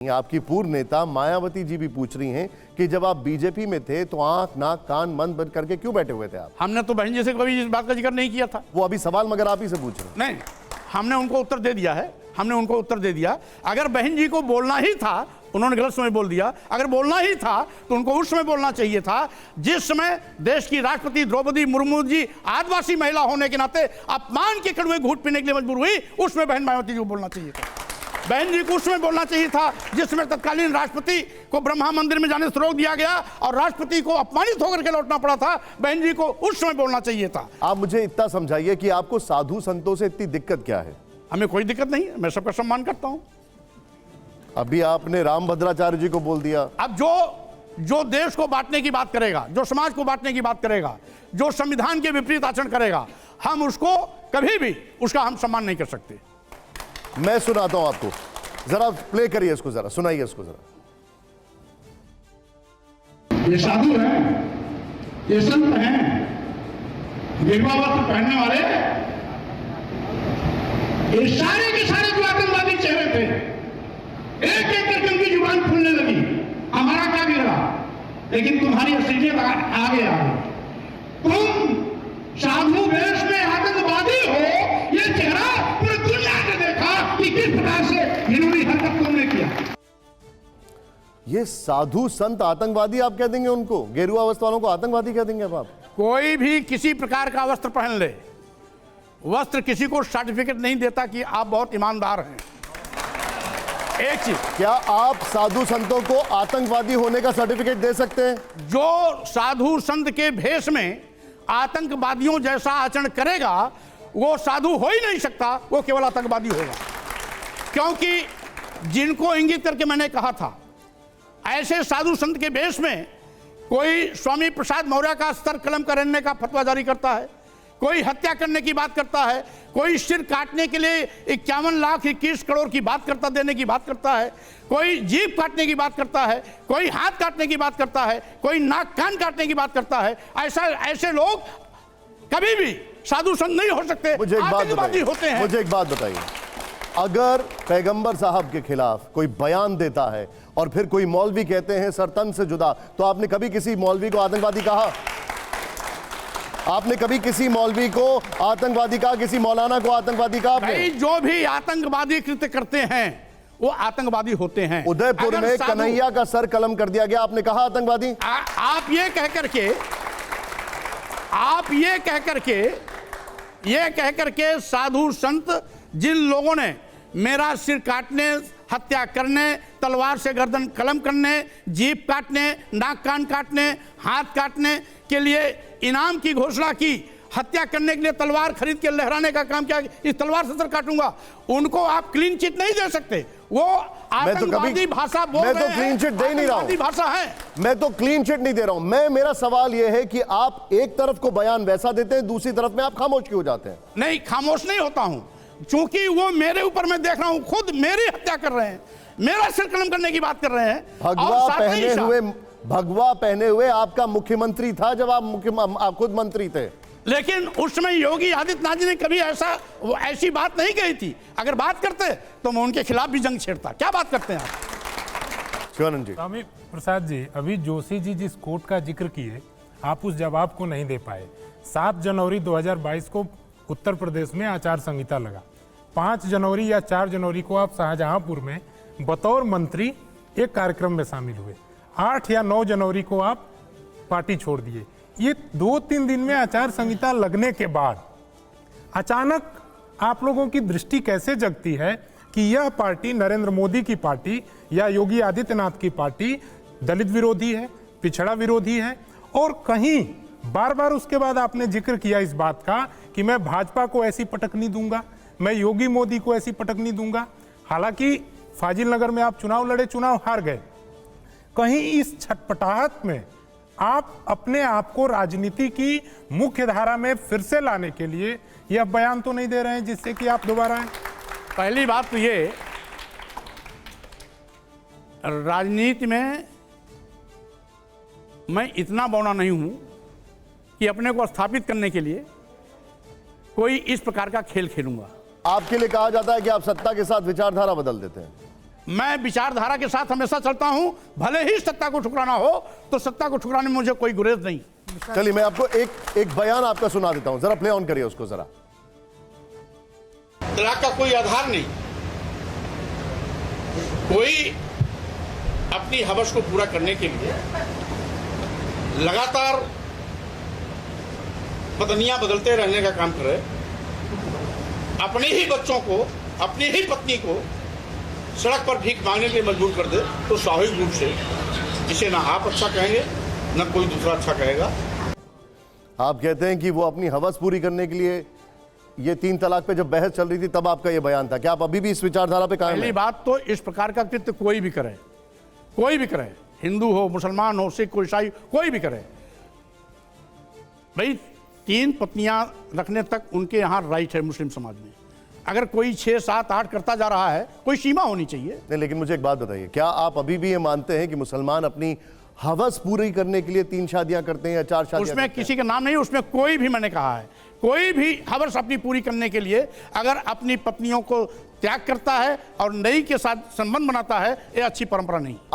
आपकी पूर्व नेता मायावती जी भी पूछ रही हैं कि जब आप बीजेपी में थे तो आंख नाक कान बंद करके क्यों बैठे हुए थे आप? हमने तो बहन जी से कभी इस बात का जिक्र नहीं किया था। वो अभी सवाल मगर आप ही से पूछ रहे हैं। नहीं, हमने उनको उत्तर दे दिया है, हमने उनको उत्तर दे दिया। अगर बहन जी को बोलना ही था, उन्होंने गलत समय बोल दिया। अगर बोलना ही था तो उनको उस समय बोलना चाहिए था जिस समय देश की राष्ट्रपति द्रौपदी मुर्मू जी आदिवासी महिला होने के नाते अपमान के कड़वे घूंट पीने के लिए मजबूर हुई, उसमें बहन मायावती जी को बोलना चाहिए था। बहन जी को उसमें बोलना चाहिए था जिसमें तत्कालीन राष्ट्रपति को ब्रह्मा मंदिर में जाने से रोक दिया गया और राष्ट्रपति को अपमानित होकर के लौटना पड़ा था। बहन जी को उस समय बोलना चाहिए था। आप मुझे इतना समझाइए कि आपको साधु संतों से इतनी दिक्कत क्या है? हमें कोई दिक्कत नहीं है, मैं सबका सम्मान करता हूं। अभी आपने रामभद्राचार्य जी को बोल दिया। अब जो देश को बांटने की बात करेगा, जो समाज को बांटने की बात करेगा, जो संविधान के विपरीत आचरण करेगा, हम उसको कभी भी उसका हम सम्मान नहीं कर सकते। मैं सुनाता हूं आपको, जरा प्ले करिए इसको, जरा सुनाइए इसको जरा। ये साधु हैं, ये संत हैं, गेरुआ वस्त्र पहनने वाले, ये सारे के सारे जो आतंकवादी चेहरे थे, एक एक करके उनकी जुबान फूलने लगी। हमारा क्या बिगड़ा, लेकिन तुम्हारी असलियत आगे आ गई। तुम साधु वेश में आतंकवादी हो, ये चेहरा पूरी दुनिया ने देखा कि किस प्रकार से इन्होंने हरकत तुमने किया। ये साधु संत आतंकवादी आप कह देंगे उनको? गेरुआ वस्त्र वालों को आतंकवादी कह देंगे अब आप? कोई भी किसी प्रकार का वस्त्र पहन ले, वस्त्र किसी को सर्टिफिकेट नहीं देता कि आप बहुत ईमानदार हैं। एक चीज, क्या आप साधु संतों को आतंकवादी होने का सर्टिफिकेट दे सकते हैं? जो साधु संत के भेष में आतंकवादियों जैसा आचरण करेगा वो साधु हो ही नहीं सकता, वो केवल आतंकवादी होगा। क्योंकि जिनको इंगित करके मैंने कहा था, ऐसे साधु संत के भेष में कोई स्वामी प्रसाद मौर्य का स्तर कलम करने का फतवा जारी करता है, कोई हत्या करने की बात करता है, कोई सिर काटने के लिए 51,21 करोड़ की बात करता, देने की बात करता है, कोई जीभ काटने की बात करता है, कोई हाथ काटने की बात करता है, कोई नाक कान काटने की बात करता है। ऐसे लोग कभी भी साधु संत नहीं हो सकते, आतंकवादी होते हैं। मुझे एक बात बताइए, अगर पैगंबर साहब के खिलाफ कोई बयान देता है और फिर कोई मौलवी कहते हैं सर तन से जुदा, तो आपने कभी किसी मौलवी को आतंकवादी कहा? आपने कभी किसी मौलवी को आतंकवादी कहा, किसी मौलाना को आतंकवादी कहा आपने? जो भी आतंकवादी कृत्य करते हैं वो आतंकवादी होते हैं। उदयपुर में कन्हैया का सर कलम कर दिया गया, आपने कहा आतंकवादी? आप ये कह करके साधु संत जिन लोगों ने मेरा सिर काटने, हत्या करने, तलवार से गर्दन कलम करने, जीभ काटने, नाक कान काटने, हाथ काटने के लिए इनाम की घोषणा की, हत्या करने के लिए तलवार खरीद के लहराने का काम किया, इस तलवार से सर काटूंगा, उनको आप क्लीन चिट नहीं दे सकते। वो आतंकवादी भाषा बोल रहे हैं। मैं तो क्लीन चिट दे नहीं रहा हूं, भाषा है। मैं तो क्लीन चिट नहीं दे रहा हूं। मेरा सवाल यह है कि आप एक तरफ को बयान वैसा देते हैं, दूसरी तरफ में आप खामोश क्यों हो जाते हैं? नहीं, खामोश नहीं होता हूं, चूंकि वो मेरे ऊपर मैं देख रहा हूं, खुद मेरी हत्या कर रहे हैं, मेरा सिर कलम करने की बात कर रहे हैं। भगवा पहने हुए आपका मुख्यमंत्री था जब आप खुद मंत्री थे। लेकिन उस समय योगी आदित्यनाथ जी ने कभी ऐसी बात नहीं कही थी। अगर बात करते तो मैं उनके खिलाफ भी जंग छेड़ता। क्या बात करते हैं आप? शिवानंद जी। स्वामी प्रसाद जी, अभी जोशी जी जिस कोर्ट का जिक्र किए, आप उस जवाब को नहीं दे पाए। 7 जनवरी 2022 को उत्तर प्रदेश में आचार संहिता लगा। 5 जनवरी या 4 जनवरी को आप शाहजहांपुर में बतौर मंत्री एक कार्यक्रम में शामिल हुए। 8 या 9 जनवरी को आप पार्टी छोड़ दिए। ये 2-3 दिन में आचार संहिता लगने के बाद अचानक आप लोगों की दृष्टि कैसे जगती है कि यह पार्टी नरेंद्र मोदी की पार्टी या योगी आदित्यनाथ की पार्टी दलित विरोधी है, पिछड़ा विरोधी है? और कहीं बार बार उसके बाद आपने जिक्र किया इस बात का कि मैं भाजपा को ऐसी पटक नहीं दूंगा, मैं योगी मोदी को ऐसी पटक नहीं दूंगा। हालांकि फाजिल नगर में आप चुनाव लड़े, चुनाव हार गए। कहीं इस छटपटाहट में आप अपने आप को राजनीति की मुख्य धारा में फिर से लाने के लिए यह बयान तो नहीं दे रहे हैं जिससे कि आप दोबारा आए? पहली बात तो ये, राजनीति में मैं इतना बौना नहीं हूं कि अपने को स्थापित करने के लिए कोई इस प्रकार का खेल खेलूंगा। आपके लिए कहा जाता है कि आप सत्ता के साथ विचारधारा बदल देते हैं। मैं विचारधारा के साथ हमेशा चलता हूं, भले ही सत्ता को ठुकराना हो तो सत्ता को ठुकराने में मुझे कोई गुरेज नहीं। चलिए मैं आपको एक बयान आपका सुना देता हूं, जरा प्ले ऑन करिए उसको जरा। तलाक का कोई आधार नहीं, कोई अपनी हवस को पूरा करने के लिए लगातार पत्नियां बदलते रहने का काम करे, अपने ही बच्चों को, अपनी ही पत्नी को सड़क पर भीख मांगने के लिए मजबूर कर दे, तो स्वाभाविक रूप से इसे ना आप अच्छा कहेंगे ना कोई दूसरा अच्छा कहेगा। आप कहते हैं कि वो अपनी हवस पूरी करने के लिए, ये 3 तलाक पे जब बहस चल रही थी तब आपका ये बयान था, क्या आप अभी भी इस विचारधारा पे कायम पहली हैं? बात तो इस प्रकार का कृत्य कोई भी करे, कोई भी करे, हिंदू हो, मुसलमान हो, सिख हो, ईसाई, कोई भी करे, भाई 3 पत्नियां रखने तक उनके यहाँ राइट है मुस्लिम समाज में। अगर कोई 6, 7, 8 करता जा रहा है, कोई सीमा होनी चाहिए। नहीं, लेकिन मुझे एक बात बताइए, क्या आप अभी भी ये मानते हैं कि मुसलमान अपनी हवस पूरी करने के लिए 3 शादियां करते हैं या 4 शादियां उसमें करते हैं? किसी का नाम नहीं, उसमें कोई भी, मैंने कहा है, कोई भी हवस अपनी पूरी करने के लिए अगर अपनी पत्नियों को त्याग करता है और नई के साथ संबंध बनाता है, ये अच्छी परंपरा नहीं।